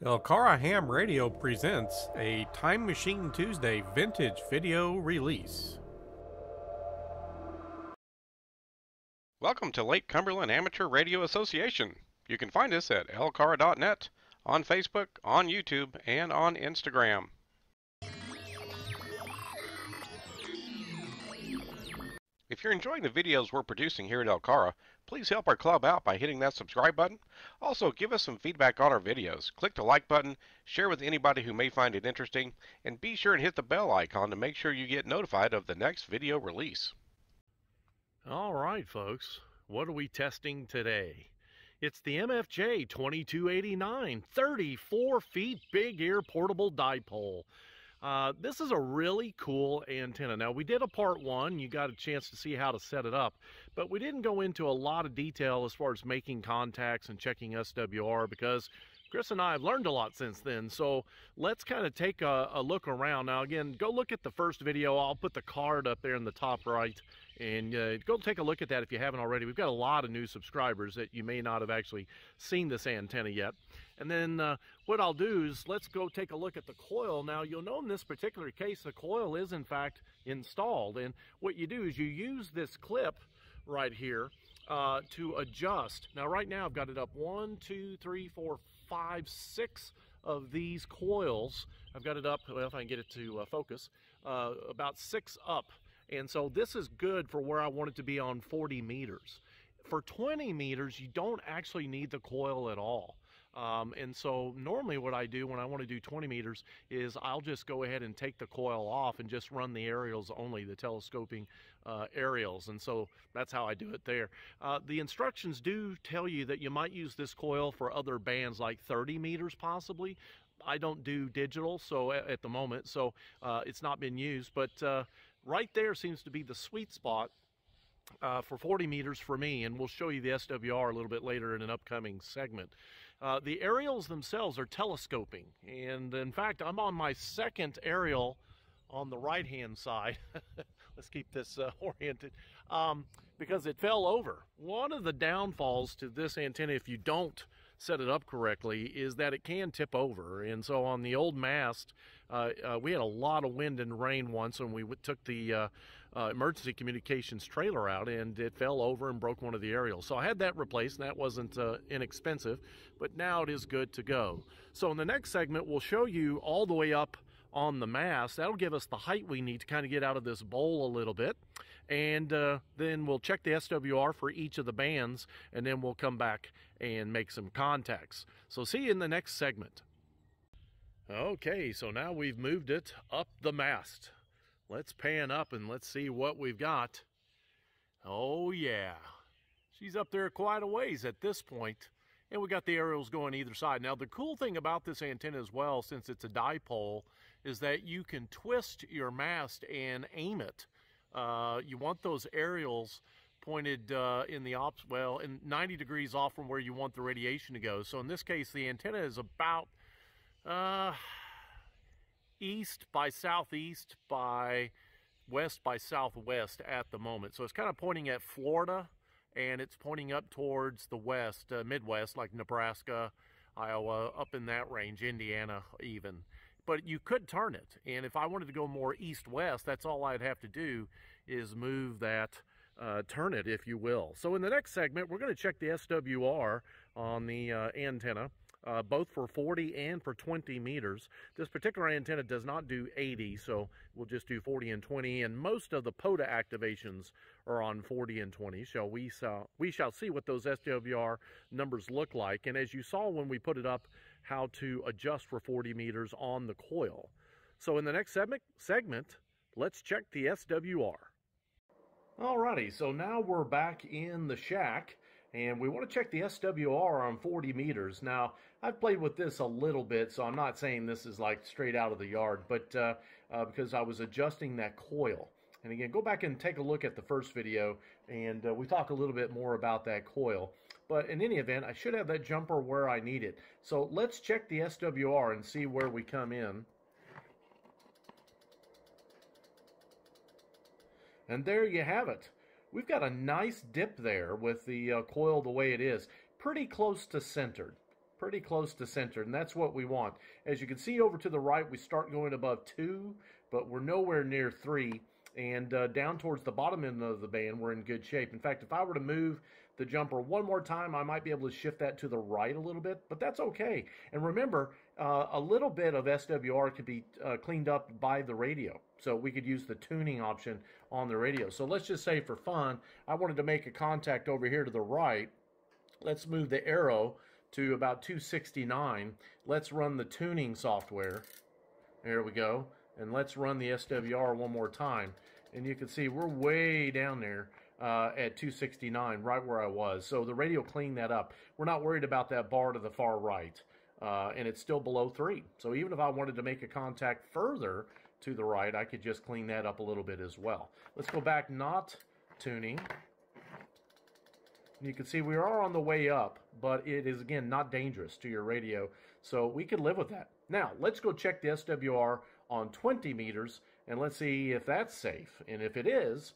LCARA HAMRadio presents a Time Machine Tuesday vintage video release. Welcome to Lake Cumberland Amateur Radio Association. You can find us at LCARA.net, on Facebook, on YouTube, and on Instagram. If you're enjoying the videos we're producing here at LCARA, please help our club out by hitting that subscribe button. Also, give us some feedback on our videos. Click the like button, share with anybody who may find it interesting, and be sure and hit the bell icon to make sure you get notified of the next video release. All right, folks, what are we testing today? It's the MFJ-2289, 34 feet big ear portable dipole. This is a really cool antenna. Now, we did a part one. You got a chance to see how to set it up, but we didn't go into a lot of detail as far as making contacts and checking SWR because Chris and I have learned a lot since then. So let's kind of take a look around. Now, again, go look at the first video. I'll put the card up there in the top right, and go take a look at that if you haven't already. We've got a lot of new subscribers that you may not have actually seen this antenna yet. And then what I'll do is let's go take a look at the coil. Now, you'll know in this particular case, the coil is in fact installed. And what you do is you use this clip right here to adjust. Now, right now I've got it up 1, 2, 3, 4, 5, 6 of these coils. I've got it up, well, if I can get it to focus, about 6 up. And so this is good for where I want it to be on 40 meters. For 20 meters, you don't actually need the coil at all. And so normally what I do when I want to do 20 meters is I'll just go ahead and take the coil off and just run the aerials only, the telescoping aerials. And so that's how I do it there. The instructions do tell you that you might use this coil for other bands like 30 meters possibly. I don't do digital so at the moment, so it's not been used. But right there seems to be the sweet spot for 40 meters for me, and we'll show you the SWR a little bit later in an upcoming segment. The aerials themselves are telescoping, and in fact, I'm on my second aerial on the right-hand side. Let's keep this oriented, because it fell over. One of the downfalls to this antenna, if you don't set it up correctly, is that it can tip over. And so on the old mast, we had a lot of wind and rain once when we took the emergency communications trailer out, and it fell over and broke one of the aerials. So I had that replaced, and that wasn't inexpensive, but now it is good to go. So in the next segment, we'll show you all the way up on the mast. That'll give us the height we need to kind of get out of this bowl a little bit. And then we'll check the SWR for each of the bands, and then we'll come back and make some contacts. So see you in the next segment. Okay, so now we've moved it up the mast. Let's pan up and let's see what we've got. Oh yeah, she's up there quite a ways at this point. And we got the aerials going either side. Now, the cool thing about this antenna as well, since it's a dipole, is that you can twist your mast and aim it. You want those aerials pointed in 90 degrees off from where you want the radiation to go. So in this case, the antenna is about east by southeast by west by southwest at the moment. So it's kind of pointing at Florida, and it's pointing up towards the west, Midwest, like Nebraska, Iowa, up in that range, Indiana even. But you could turn it, and if I wanted to go more east-west, that's all I'd have to do is move that, turn it, if you will. So in the next segment, we're going to check the SWR on the antenna, both for 40 and for 20 meters. This particular antenna does not do 80, so we'll just do 40 and 20, and most of the POTA activations are on 40 and 20. We shall see what those SWR numbers look like, and as you saw when we put it up, how to adjust for 40 meters on the coil. So in the next segment, let's check the SWR. Alrighty, so now we're back in the shack, and we want to check the SWR on 40 meters. Now, I've played with this a little bit, so I'm not saying this is like straight out of the yard, but because I was adjusting that coil. And again, go back and take a look at the first video, and we talk a little bit more about that coil. But in any event, I should have that jumper where I need it. So let's check the SWR and see where we come in. And there you have it. We've got a nice dip there with the coil the way it is. Pretty close to centered. pretty close to center, and that's what we want. As you can see over to the right, we start going above 2, but we're nowhere near 3. And down towards the bottom end of the band, we're in good shape. In fact, if I were to move the jumper one more time, I might be able to shift that to the right a little bit, but that's okay. And remember, a little bit of SWR could be cleaned up by the radio. So we could use the tuning option on the radio. So let's just say for fun, I wanted to make a contact over here to the right. Let's move the arrow to about 269. Let's run the tuning software. There we go. And let's run the SWR one more time. And you can see we're way down there at 269, right where I was. So the radio cleaned that up. We're not worried about that bar to the far right. And it's still below 3. So even if I wanted to make a contact further to the right, I could just clean that up a little bit as well. Let's go back, not tuning. You can see we are on the way up, but it is, again, not dangerous to your radio, so we can live with that. Now, let's go check the SWR on 20 meters, and let's see if that's safe. And if it is,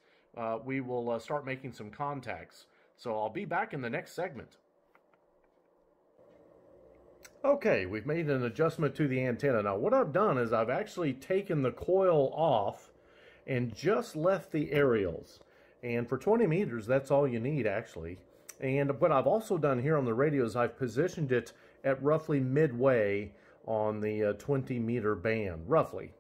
we will start making some contacts. So I'll be back in the next segment. Okay, we've made an adjustment to the antenna. Now, what I've done is I've actually taken the coil off and just left the aerials. And for 20 meters, that's all you need, actually. And what I've also done here on the radio is I've positioned it at roughly midway on the 20-meter band, roughly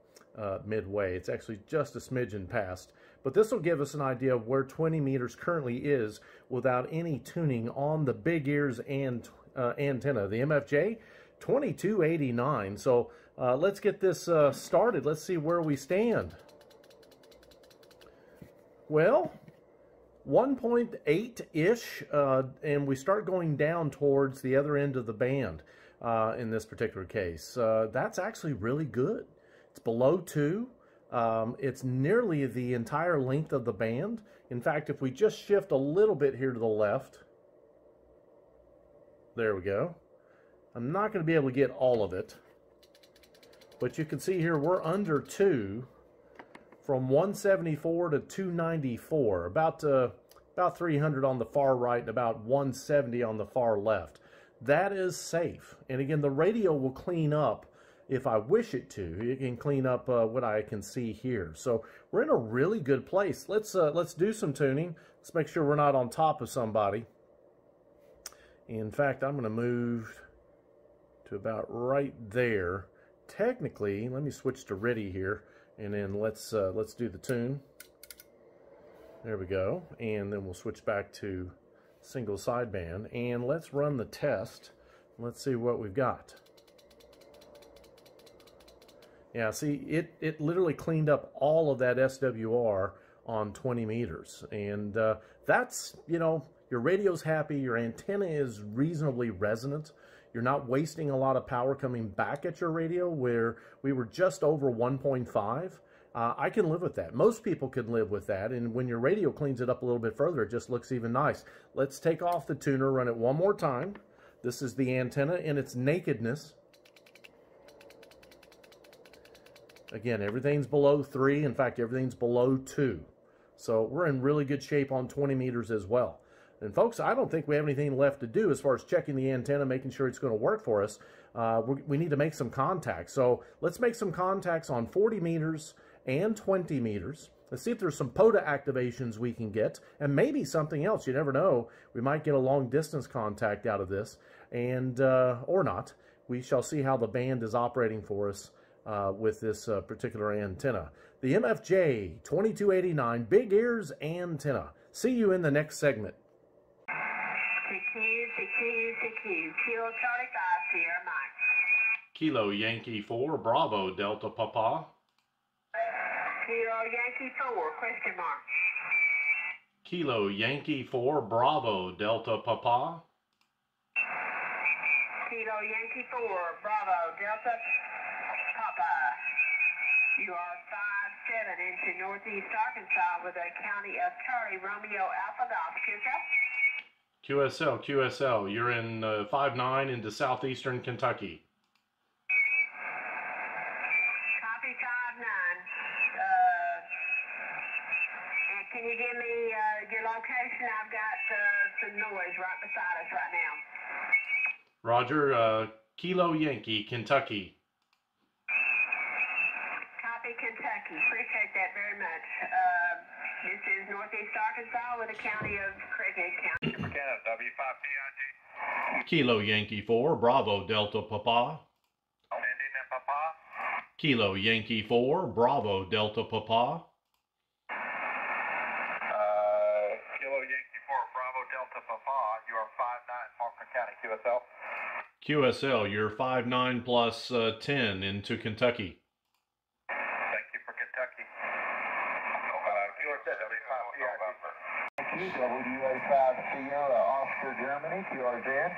midway. It's actually just a smidgen past. But this will give us an idea of where 20 meters currently is without any tuning on the big ears and antenna, the MFJ-2289. So let's get this started. Let's see where we stand. Well, 1.8-ish, and we start going down towards the other end of the band in this particular case. That's actually really good. It's below 2. It's nearly the entire length of the band. In fact, if we just shift a little bit here to the left, there we go. I'm not going to be able to get all of it, but you can see here we're under 2. From 174 to 294, about 300 on the far right and about 170 on the far left. That is safe. And again, the radio will clean up if I wish it to. It can clean up what I can see here. So we're in a really good place. Let's do some tuning. Let's make sure we're not on top of somebody. In fact, I'm going to move to about right there. Technically, let me switch to ready here. And then let's do the tune. There we go. And then we'll switch back to single sideband. And let's run the test. Let's see what we've got. Yeah, see, it literally cleaned up all of that SWR on 20 meters. And that's, you know, your radio's happy. Your antenna is reasonably resonant. You're not wasting a lot of power coming back at your radio where we were just over 1.5. I can live with that. Most people can live with that. And when your radio cleans it up a little bit further, it just looks even nice. Let's take off the tuner, run it one more time. This is the antenna in its nakedness. Again, everything's below 3. In fact, everything's below 2. So we're in really good shape on 20 meters as well. And folks, I don't think we have anything left to do as far as checking the antenna, making sure it's going to work for us. We need to make some contacts. So let's make some contacts on 40 meters and 20 meters. Let's see if there's some POTA activations we can get, and maybe something else. You never know. We might get a long distance contact out of this, and or not. We shall see how the band is operating for us with this particular antenna. The MFJ-2289 Big Ears Antenna. See you in the next segment. Kilo Charlie 5, Sierra Mike. Kilo Yankee 4, Bravo, Delta Papa. Kilo Yankee 4, question mark. Kilo Yankee 4, Bravo, Delta Papa. Kilo Yankee 4, Bravo, Delta Papa. You are 5-7 into northeast Arkansas with a county of Charlie, Romeo, Alpha Golf. QSL, QSL, you're in 5-9 into southeastern Kentucky. Copy 5-9. And can you give me your location? I've got some noise right beside us right now. Roger. Kilo Yankee, Kentucky. Copy, Kentucky. Appreciate that very much. This is Northeast Arkansas with the county of Craighead County. Canada, W5PIG. Kilo Yankee 4, Bravo Delta Papa. Indian Papa. Kilo Yankee 4, Bravo Delta Papa. Kilo Yankee 4, Bravo Delta Papa. You are 5-9, Faulkner County, QSL. QSL, you're 5-9 plus 10 into Kentucky. Thank you for Kentucky. W5PIG. WA5 Sierra, Oscar, Germany, QRZ.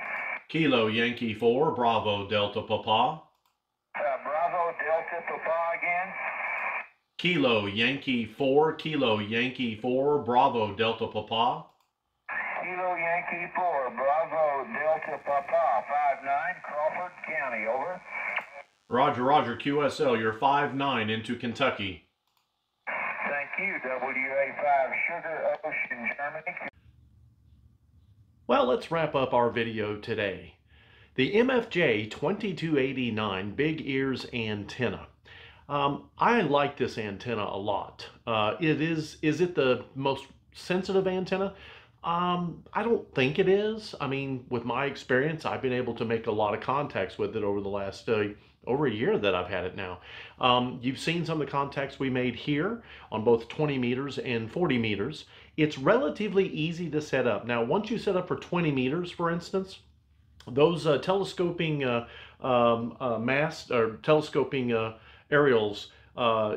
Kilo Yankee 4, Bravo Delta Papa. Bravo Delta Papa again. Kilo Yankee 4, Kilo Yankee 4, Bravo Delta Papa. Kilo Yankee 4, Bravo Delta Papa, 5-9, Crawford County, over. Roger, Roger, QSL, you're 5-9 into Kentucky. Thank you, WA5 Sugar Ocean, Germany. Well, let's wrap up our video today. The MFJ-2289 Big Ears Antenna. I like this antenna a lot. Is it the most sensitive antenna? I don't think it is. I mean, with my experience, I've been able to make a lot of contacts with it over the last over a year that I've had it now. You've seen some of the contacts we made here on both 20 meters and 40 meters. It's relatively easy to set up. Now, once you set up for 20 meters, for instance, those telescoping masts or telescoping aerials,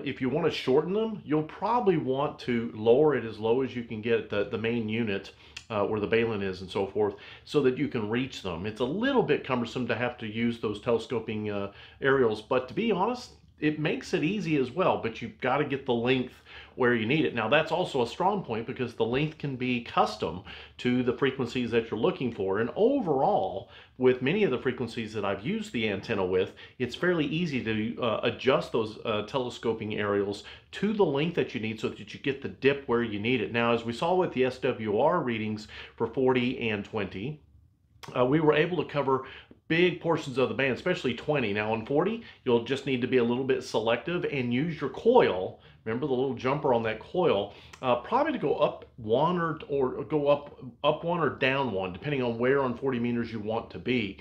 if you want to shorten them, you'll probably want to lower it as low as you can get the main unit where the balun is and so forth, so that you can reach them. It's a little bit cumbersome to have to use those telescoping aerials, but to be honest, it makes it easy as well, but you've got to get the length where you need it. Now, that's also a strong point because the length can be custom to the frequencies that you're looking for. And overall, with many of the frequencies that I've used the antenna with, it's fairly easy to adjust those telescoping aerials to the length that you need so that you get the dip where you need it. Now, as we saw with the SWR readings for 40 and 20, we were able to cover big portions of the band, especially 20. Now on 40, you'll just need to be a little bit selective and use your coil. Remember the little jumper on that coil, probably to go up one or go up one or down one, depending on where on 40 meters you want to be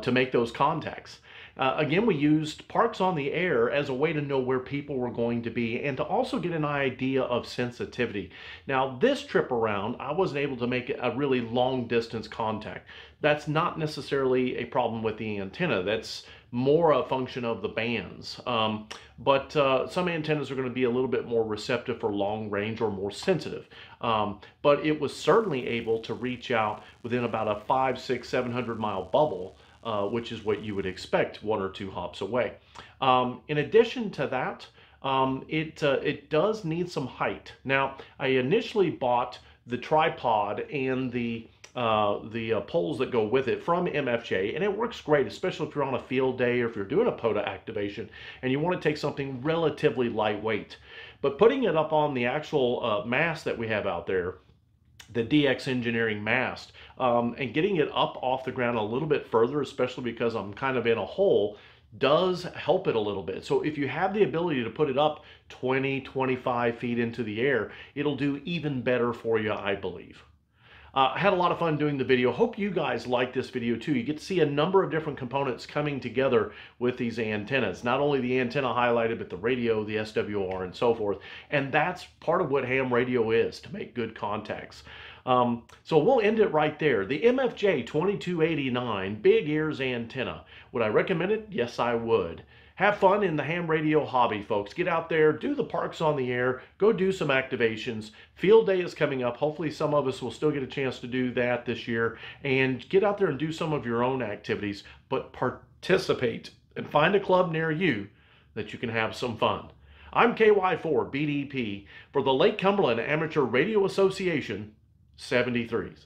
to make those contacts. Again, we used parks on the air as a way to know where people were going to be and to also get an idea of sensitivity. Now, this trip around, I wasn't able to make a really long distance contact. That's not necessarily a problem with the antenna. That's more a function of the bands. But some antennas are going to be a little bit more receptive for long range or more sensitive. But it was certainly able to reach out within about a 500, 600, 700 mile bubble, which is what you would expect 1 or 2 hops away. In addition to that, it does need some height. Now, I initially bought the tripod and the poles that go with it from MFJ, and it works great, especially if you're on a field day or if you're doing a POTA activation and you want to take something relatively lightweight. But putting it up on the actual mast that we have out there, the DX Engineering mast, and getting it up off the ground a little bit further, especially because I'm kind of in a hole, does help it a little bit. So if you have the ability to put it up 20, 25 feet into the air, it'll do even better for you, I believe. I had a lot of fun doing the video. Hope you guys like this video too. You get to see a number of different components coming together with these antennas. Not only the antenna highlighted, but the radio, the SWR, and so forth. And that's part of what ham radio is, to make good contacts. So we'll end it right there. The MFJ-2289 Big Ears Antenna. Would I recommend it? Yes, I would. Have fun in the ham radio hobby, folks. Get out there, do the parks on the air, go do some activations. Field day is coming up. Hopefully some of us will still get a chance to do that this year. And get out there and do some of your own activities, but participate and find a club near you that you can have some fun. I'm KY4 BDP for the Lake Cumberland Amateur Radio Association 73s.